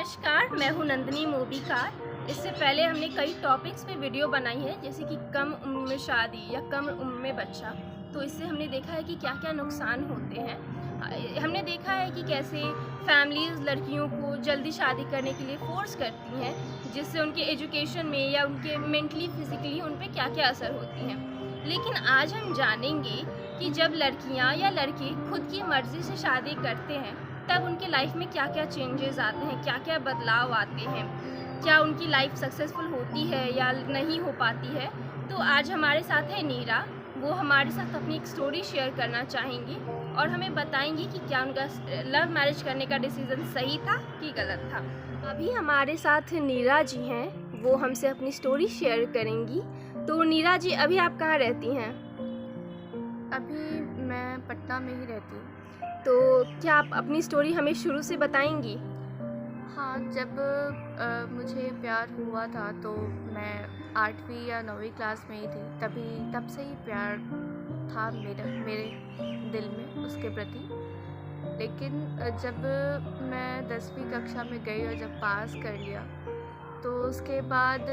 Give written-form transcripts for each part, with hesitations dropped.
नमस्कार, मैं हूं नंदिनी मोबीकार। इससे पहले हमने कई टॉपिक्स पे वीडियो बनाई है, जैसे कि कम उम्र में शादी या कम उम्र में बच्चा। तो इससे हमने देखा है कि क्या क्या नुकसान होते हैं। हमने देखा है कि कैसे फैमिलीज़ लड़कियों को जल्दी शादी करने के लिए फोर्स करती हैं, जिससे उनके एजुकेशन में या उनके मेंटली फिजिकली उन पे क्या क्या असर होती हैं। लेकिन आज हम जानेंगे कि जब लड़कियां या लड़के खुद की मर्ज़ी से शादी करते हैं, तब उनके लाइफ में क्या क्या चेंजेस आते हैं, क्या क्या बदलाव आते हैं, क्या उनकी लाइफ सक्सेसफुल होती है या नहीं हो पाती है। तो आज हमारे साथ है नीरा। वो हमारे साथ अपनी एक स्टोरी शेयर करना चाहेंगी और हमें बताएंगी कि क्या उनका लव मैरिज करने का डिसीज़न सही था कि गलत था। अभी हमारे साथ नीरा जी हैं, वो हमसे अपनी स्टोरी शेयर करेंगी। तो नीरा जी, अभी आप कहाँ रहती हैं? अभी मैं पटना में ही रहती हूँ। तो क्या आप अपनी स्टोरी हमें शुरू से बताएंगी? हाँ, जब मुझे प्यार हुआ था तो मैं 8वीं या 9वीं क्लास में ही थी। तब से ही प्यार था मेरे दिल में उसके प्रति। लेकिन जब मैं 10वीं कक्षा में गई और जब पास कर लिया तो उसके बाद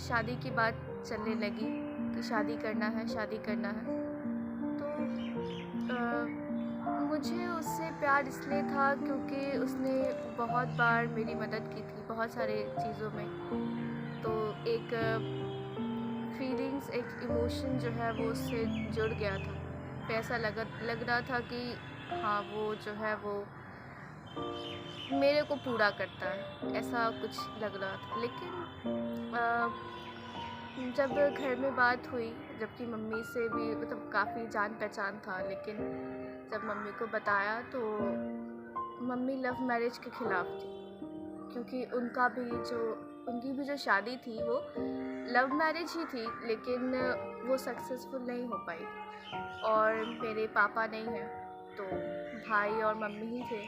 शादी की बात चलने लगी कि शादी करना है, शादी करना है। तो मुझे उससे प्यार इसलिए था क्योंकि उसने बहुत बार मेरी मदद की थी बहुत सारे चीज़ों में। तो एक फीलिंग्स, एक इमोशन जो है वो उससे जुड़ गया था। तो ऐसा लग रहा था कि हाँ, वो जो है वो मेरे को पूरा करता है, ऐसा कुछ लग रहा था। लेकिन जब घर में बात हुई, जबकि मम्मी से भी मतलब काफ़ी जान पहचान था, लेकिन जब मम्मी को बताया तो मम्मी लव मैरिज के ख़िलाफ़ थी, क्योंकि उनकी भी जो शादी थी वो लव मैरिज ही थी, लेकिन वो सक्सेसफुल नहीं हो पाई। और मेरे पापा नहीं हैं, तो भाई और मम्मी ही थे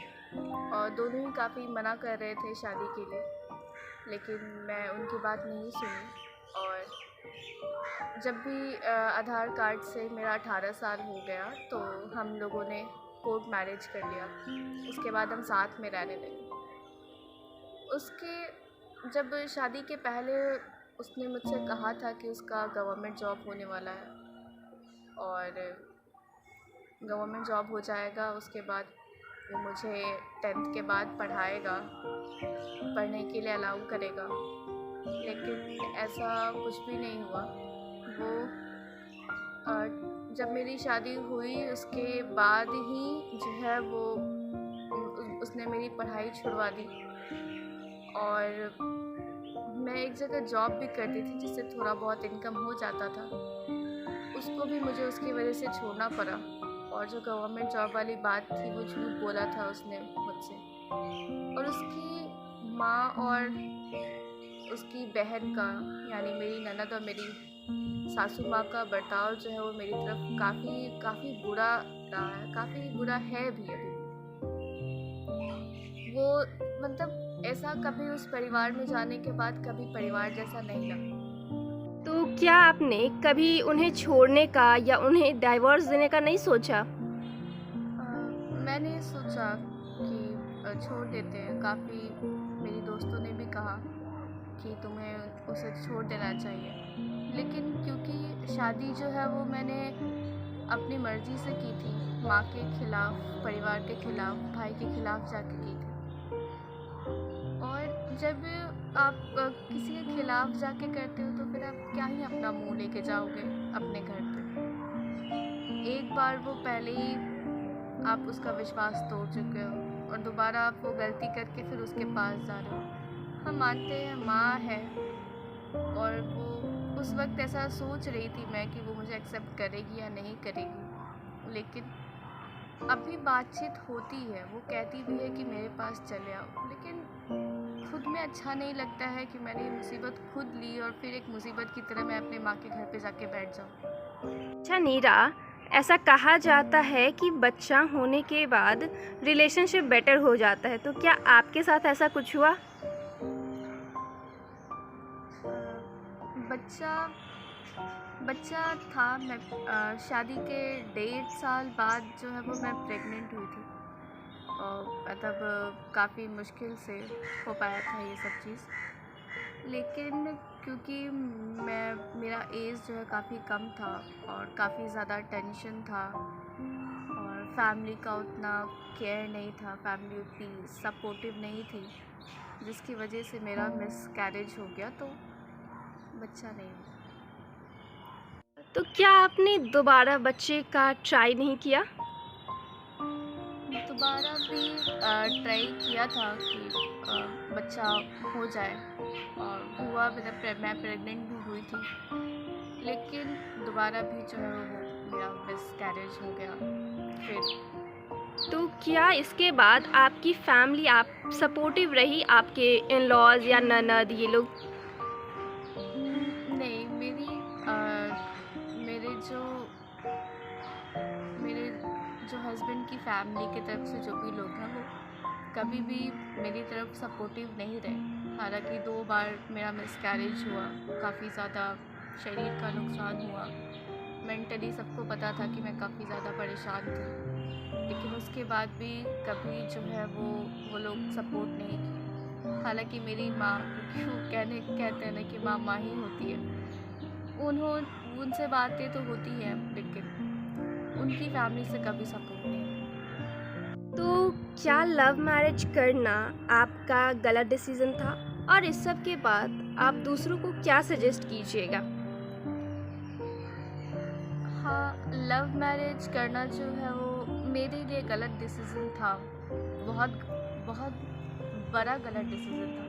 और दोनों ही काफ़ी मना कर रहे थे शादी के लिए, लेकिन मैं उनकी बात नहीं सुनी। और जब भी आधार कार्ड से मेरा 18 साल हो गया तो हम लोगों ने कोर्ट मैरिज कर लिया। उसके बाद हम साथ में रहने लगे। उसके जब शादी के पहले उसने मुझसे कहा था कि उसका गवर्नमेंट जॉब होने वाला है और गवर्नमेंट जॉब हो जाएगा, उसके बाद वो मुझे 10th के बाद पढ़ाएगा, पढ़ने के लिए अलाउ करेगा। लेकिन ऐसा कुछ भी नहीं हुआ। वो जब मेरी शादी हुई उसके बाद ही जो है वो उसने मेरी पढ़ाई छुड़वा दी। और मैं एक जगह जॉब भी करती थी जिससे थोड़ा बहुत इनकम हो जाता था, उसको भी मुझे उसकी वजह से छोड़ना पड़ा। और जो गवर्नमेंट जॉब वाली बात थी वो झूठ बोला था उसने मुझसे। और उसकी माँ और उसकी बहन का, यानी मेरी ननद और मेरी सासू माँ का बर्ताव जो है वो मेरी तरफ काफ़ी बुरा रहा है, काफ़ी बुरा है भी अभी। वो मतलब ऐसा कभी उस परिवार में जाने के बाद कभी परिवार जैसा नहीं लगा। तो क्या आपने कभी उन्हें छोड़ने का या उन्हें डाइवोर्स देने का नहीं सोचा? मैंने सोचा कि छोड़ देते हैं। काफ़ी मेरी दोस्तों ने भी कहा कि तुम्हें उसे छोड़ देना चाहिए, लेकिन क्योंकि शादी जो है वो मैंने अपनी मर्ज़ी से की थी, माँ के ख़िलाफ़, परिवार के ख़िलाफ़, भाई के ख़िलाफ़ जाके की थी। और जब आप किसी के ख़िलाफ़ जाके करते हो तो फिर आप क्या ही अपना मुँह लेके जाओगे अपने घर पे। एक बार वो पहले ही आप उसका विश्वास तोड़ चुके हो और दोबारा आप वो गलती करके फिर उसके पास जा रहे हो। हम मानते हैं माँ है, और वो उस वक्त ऐसा सोच रही थी मैं कि वो मुझे एक्सेप्ट करेगी या नहीं करेगी। लेकिन अभी बातचीत होती है, वो कहती भी है कि मेरे पास चले आओ, लेकिन खुद में अच्छा नहीं लगता है कि मैंने ये मुसीबत खुद ली और फिर एक मुसीबत की तरह मैं अपने माँ के घर पे जाके बैठ जाऊँ। अच्छा नीरा, ऐसा कहा जाता है कि बच्चा होने के बाद रिलेशनशिप बेटर हो जाता है, तो क्या आपके साथ ऐसा कुछ हुआ? बच्चा था। मैं शादी के 1.5 साल बाद जो है वो मैं प्रेग्नेंट हुई थी। मतलब काफ़ी मुश्किल से हो पाया था ये सब चीज़। लेकिन क्योंकि मेरा एज जो है काफ़ी कम था और काफ़ी ज़्यादा टेंशन था और फैमिली का उतना केयर नहीं था, फैमिली उतनी सपोर्टिव नहीं थी, जिसकी वजह से मेरा मिसकैरेज हो गया, तो बच्चा नहीं हुआ। तो क्या आपने दोबारा बच्चे का ट्राई नहीं किया? दोबारा भी ट्राई किया था कि बच्चा हो जाए, और हुआ, मतलब मैं प्रेग्नेंट भी हुई थी, लेकिन दोबारा भी जो है वो मेरा मिसकैरेज हो गया फिर। तो क्या इसके बाद आपकी फैमिली आप सपोर्टिव रही, आपके इन लॉज या ननद ये लोग? नहीं, मेरे जो हस्बैंड की फैमिली की तरफ से जो भी लोग हैं वो कभी भी मेरी तरफ सपोर्टिव नहीं रहे। हालांकि 2 बार मेरा मिसकैरेज हुआ, काफ़ी ज़्यादा शरीर का नुकसान हुआ, मेंटली सबको पता था कि मैं काफ़ी ज़्यादा परेशान थी, लेकिन उसके बाद भी कभी जो है वो लोग सपोर्ट नहीं किए। हालांकि मेरी माँ, क्योंकि वो कहते हैं ना कि माँ माँ ही होती है, उनसे बातें तो होती हैं, लेकिन उनकी फैमिली से कभी सपोर्ट नहीं। तो क्या लव मैरिज करना आपका गलत डिसीजन था? और इस सब के बाद आप दूसरों को क्या सजेस्ट कीजिएगा? हाँ, लव मैरिज करना जो है वो मेरे लिए गलत डिसीज़न था, बहुत बहुत बड़ा गलत डिसीज़न था।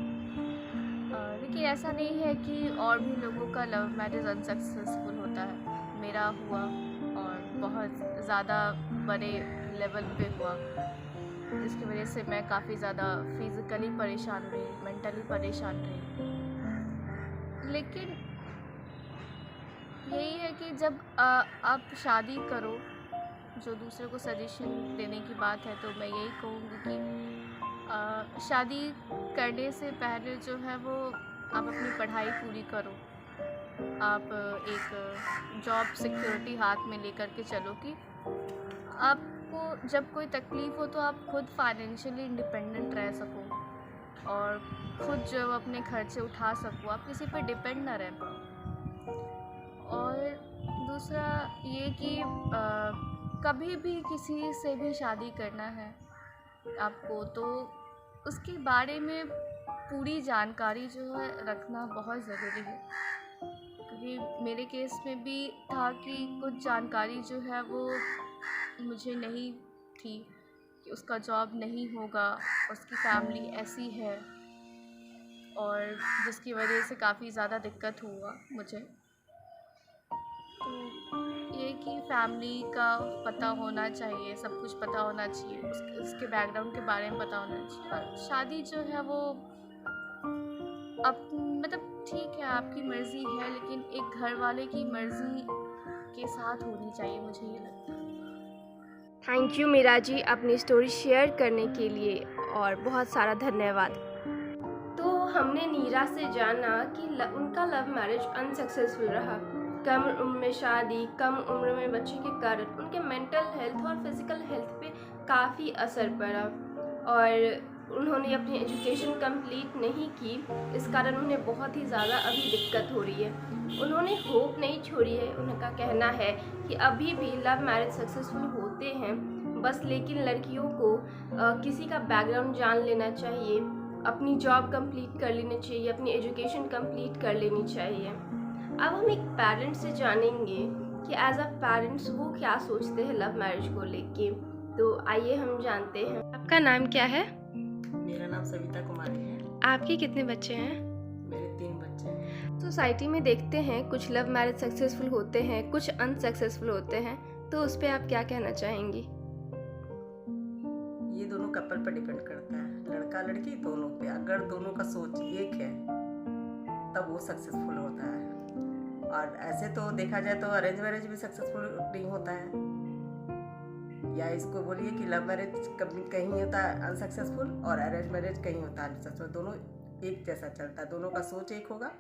लेकिन ऐसा नहीं है कि और भी लोगों का लव मैरिज अनसक्सेसफुल होता है। मेरा हुआ, और बहुत ज़्यादा बड़े लेवल पे हुआ, जिसकी वजह से मैं काफ़ी ज़्यादा फिज़िकली परेशान रही, मेंटली परेशान रही। लेकिन यही है कि जब आप शादी करो, जो दूसरे को सजेशन देने की बात है, तो मैं यही कहूँगी कि शादी करने से पहले जो है वो आप अपनी पढ़ाई पूरी करो। आप एक जॉब सिक्योरिटी हाथ में लेकर के चलो कि आपको जब कोई तकलीफ़ हो तो आप खुद फाइनेंशियली इंडिपेंडेंट रह सको, और खुद जो अपने खर्चे उठा सको, आप किसी पे डिपेंड ना रह पाओ। और दूसरा ये कि कभी भी किसी से भी शादी करना है आपको, तो उसके बारे में पूरी जानकारी जो है रखना बहुत ज़रूरी है। क्योंकि मेरे केस में भी था कि कुछ जानकारी जो है वो मुझे नहीं थी, कि उसका जॉब नहीं होगा, उसकी फैमिली ऐसी है, और जिसकी वजह से काफ़ी ज़्यादा दिक्कत हुआ मुझे। तो ये कि फैमिली का पता होना चाहिए, सब कुछ पता होना चाहिए, उसके बैकग्राउंड के बारे में पता होना चाहिए। और शादी जो है वो मतलब ठीक है, आपकी मर्ज़ी है, लेकिन एक घर वाले की मर्ज़ी के साथ होनी चाहिए, मुझे ये लगता है। थैंक यू मीरा जी, अपनी स्टोरी शेयर करने के लिए, और बहुत सारा धन्यवाद। तो हमने नीरा से जाना कि उनका लव मैरिज अनसक्सेसफुल रहा। कम उम्र में शादी, कम उम्र में बच्चे के कारण उनके मेंटल हेल्थ और फिज़िकल हेल्थ पे काफ़ी असर पड़ा, और उन्होंने अपनी एजुकेशन कंप्लीट नहीं की, इस कारण उन्हें बहुत ही ज़्यादा अभी दिक्कत हो रही है। उन्होंने होप नहीं छोड़ी है, उनका कहना है कि अभी भी लव मैरिज सक्सेसफुल होते हैं, बस लेकिन लड़कियों को किसी का बैकग्राउंड जान लेना चाहिए, अपनी जॉब कंप्लीट कर लेनी चाहिए, अपनी एजुकेशन कंप्लीट कर लेनी चाहिए। अब हम एक पेरेंट से जानेंगे कि एज अ पेरेंट्स वो क्या सोचते हैं लव मैरिज को लेके। तो आइए हम जानते हैं। आपका नाम क्या है? मेरा नाम सविता कुमारी है। आपके कितने बच्चे हैं? मेरे 3 बच्चे हैं। सोसाइटी में देखते हैं कुछ लव मैरिज सक्सेसफुल होते हैं, कुछ अनसक्सेसफुल होते हैं, तो उस पर आप क्या कहना चाहेंगी? ये दोनों कपल पर डिपेंड करता है, लड़का लड़की दोनों पे। अगर दोनों का सोच एक है तब वो सक्सेसफुल होता है, और ऐसे तो देखा जाए तो अरेंज मैरिज भी सक्सेसफुल नहीं होता है, या इसको बोलिए कि लव मैरिज कहीं होता है अनसक्सेसफुल और अरेंज मैरिज कहीं होता है अनसक्सेसफुल। दोनों एक जैसा चलता है, दोनों का सोच एक होगा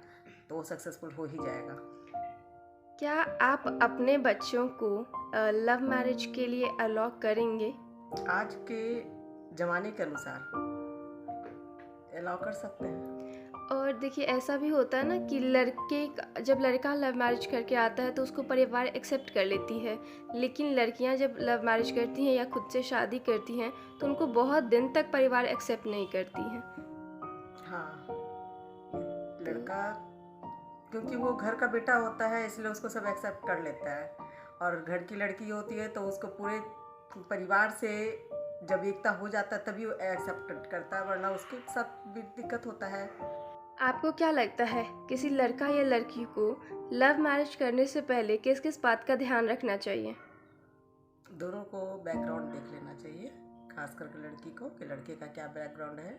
तो वो सक्सेसफुल हो ही जाएगा। क्या आप अपने बच्चों को लव मैरिज के लिए अलाउ करेंगे? आज के जमाने के अनुसार अलाउ कर सकते हैं। और देखिए ऐसा भी होता है ना कि जब लड़का लव मैरिज करके आता है तो उसको परिवार एक्सेप्ट कर लेती है, लेकिन लड़कियां जब लव मैरिज करती हैं या खुद से शादी करती हैं तो उनको बहुत दिन तक परिवार एक्सेप्ट नहीं करती हैं। हाँ, लड़का क्योंकि वो घर का बेटा होता है इसलिए उसको सब एक्सेप्ट कर लेता है, और घर की लड़की होती है तो उसको पूरे परिवार से जब एकता हो जाता है तभी वो एक्सेप्ट करता है, वरना उसके साथ भी दिक्कत होता है। आपको क्या लगता है किसी लड़का या लड़की को लव मैरिज करने से पहले किस किस बात का ध्यान रखना चाहिए? दोनों को बैकग्राउंड देख लेना चाहिए, खास करके लड़की को कि लड़के का क्या बैकग्राउंड है,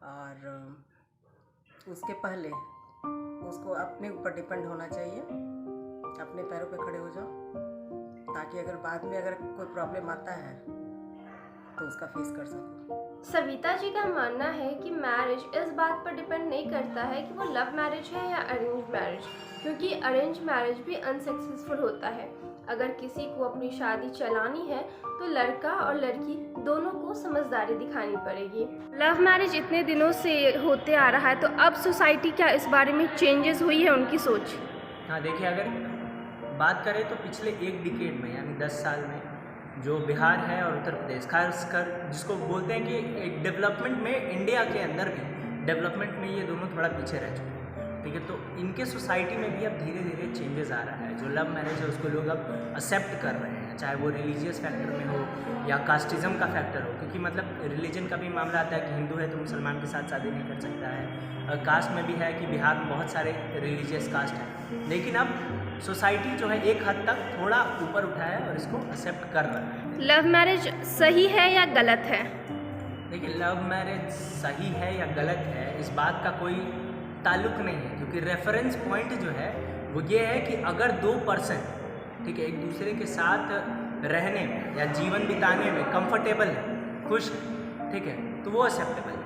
और उसके पहले उसको अपने ऊपर डिपेंड होना चाहिए, अपने पैरों पे खड़े हो जाओ, ताकि अगर बाद में अगर कोई प्रॉब्लम आता है तो उसका फेस कर सको। सविता जी का मानना है कि मैरिज इस बात पर डिपेंड नहीं करता है कि वो लव मैरिज है या अरेंज मैरिज, क्योंकि अरेंज मैरिज भी अनसक्सेसफुल होता है। अगर किसी को अपनी शादी चलानी है तो लड़का और लड़की दोनों को समझदारी दिखानी पड़ेगी। लव मैरिज इतने दिनों से होते आ रहा है तो अब सोसाइटी क्या इस बारे में चेंजेस हुई है उनकी सोच? हाँ देखिए, अगर बात करें तो पिछले एक डिकेड में यानी 10 साल में जो बिहार है और उत्तर प्रदेश, खासकर जिसको बोलते हैं कि एक डेवलपमेंट में, इंडिया के अंदर भी डेवलपमेंट में ये दोनों थोड़ा पीछे रह चुके हैं, ठीक है। तो इनके सोसाइटी में भी अब धीरे धीरे चेंजेस आ रहा है। जो लव मैरिज है उसको लोग अब एक्सेप्ट कर रहे हैं, चाहे वो रिलीजियस फैक्टर में हो या कास्टिज़म का फैक्टर हो, क्योंकि मतलब रिलीजन का भी मामला आता है कि हिंदू है तो मुसलमान के साथ शादी नहीं कर सकता है। कास्ट में भी है कि बिहार में बहुत सारे रिलीजियस कास्ट हैं, लेकिन अब सोसाइटी जो है एक हद तक थोड़ा ऊपर उठा है और इसको एक्सेप्ट कर रहा है। लव मैरिज सही है या गलत है? देखिए, लव मैरिज सही है या गलत है इस बात का कोई ताल्लुक नहीं है, क्योंकि रेफरेंस पॉइंट जो है वो ये है कि अगर 2 पर्सन, ठीक है, एक दूसरे के साथ रहने में या जीवन बिताने में कंफर्टेबल है, खुश है, ठीक है, तो वो एक्सेप्टेबल है।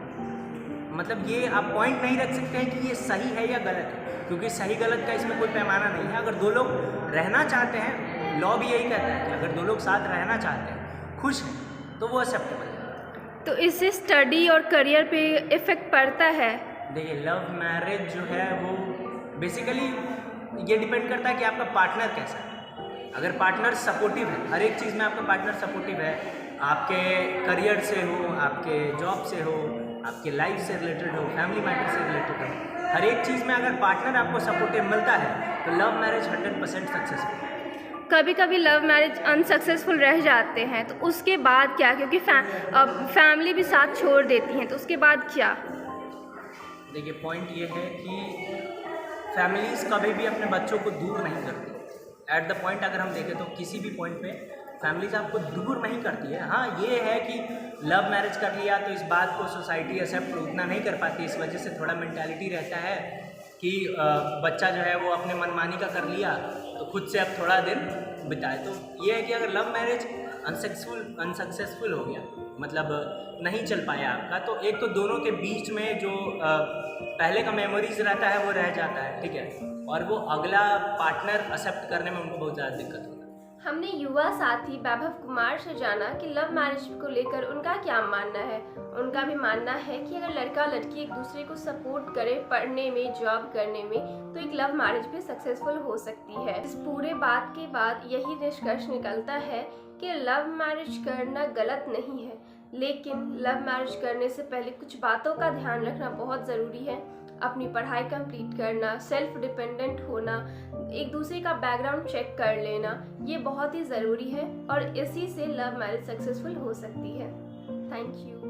मतलब ये आप पॉइंट नहीं रख सकते हैं कि ये सही है या गलत है, क्योंकि सही गलत का इसमें कोई पैमाना नहीं है। अगर 2 लोग रहना चाहते हैं, लॉ भी यही कहता है कि अगर 2 लोग साथ रहना चाहते हैं, खुश हैं, तो वो एक्सेप्टेबल है। तो इससे स्टडी और करियर पे इफेक्ट पड़ता है? देखिए, लव मैरिज जो है वो बेसिकली ये डिपेंड करता है कि आपका पार्टनर कैसा है। अगर पार्टनर सपोर्टिव है, हर एक चीज़ में आपका पार्टनर सपोर्टिव है, आपके करियर से हो, आपके जॉब से हो, आपके लाइफ से रिलेटेड हो, फैमिली मैटर से रिलेटेड हो, हर एक चीज़ में अगर पार्टनर आपको सपोर्टिव मिलता है तो लव मैरिज 100% सक्सेसफुल है। कभी कभी लव मैरिज अनसक्सेसफुल रह जाते हैं तो उसके बाद क्या? क्योंकि फैमिली भी साथ छोड़ देती हैं, तो उसके बाद क्या? देखिए, पॉइंट ये है कि फैमिलीज़ कभी भी अपने बच्चों को दूर नहीं करती। एट द पॉइंट अगर हम देखें तो किसी भी पॉइंट पे फैमिलीज आपको दूर नहीं करती है। हाँ, ये है कि लव मैरिज कर लिया तो इस बात को सोसाइटी एक्सेप्ट उतना नहीं कर पाती, इस वजह से थोड़ा मेंटालिटी रहता है कि बच्चा जो है वो अपने मनमानी का कर लिया तो खुद से अब थोड़ा दिन बिताए। तो ये है कि अगर लव मैरिज अनसक्सेसफुल हो गया, मतलब नहीं चल पाया आपका, तो एक तो दोनों के बीच में जो पहले का मेमोरीज रहता है वो रह जाता है, ठीक है, और वो अगला पार्टनर एक्सेप्ट करने में उनको बहुत ज़्यादा दिक्कत होता है। हमने युवा साथी वैभव कुमार से जाना कि लव मैरिज को लेकर उनका क्या मानना है। उनका भी मानना है कि अगर लड़का लड़की एक दूसरे को सपोर्ट करे पढ़ने में, जॉब करने में, तो एक लव मैरिज भी सक्सेसफुल हो सकती है। इस पूरे बात के बाद यही निष्कर्ष निकलता है कि लव मैरिज करना गलत नहीं है, लेकिन लव मैरिज करने से पहले कुछ बातों का ध्यान रखना बहुत ज़रूरी है। अपनी पढ़ाई कंप्लीट करना, सेल्फ डिपेंडेंट होना, एक दूसरे का बैकग्राउंड चेक कर लेना, ये बहुत ही ज़रूरी है और इसी से लव मैरिज सक्सेसफुल हो सकती है। Thank you.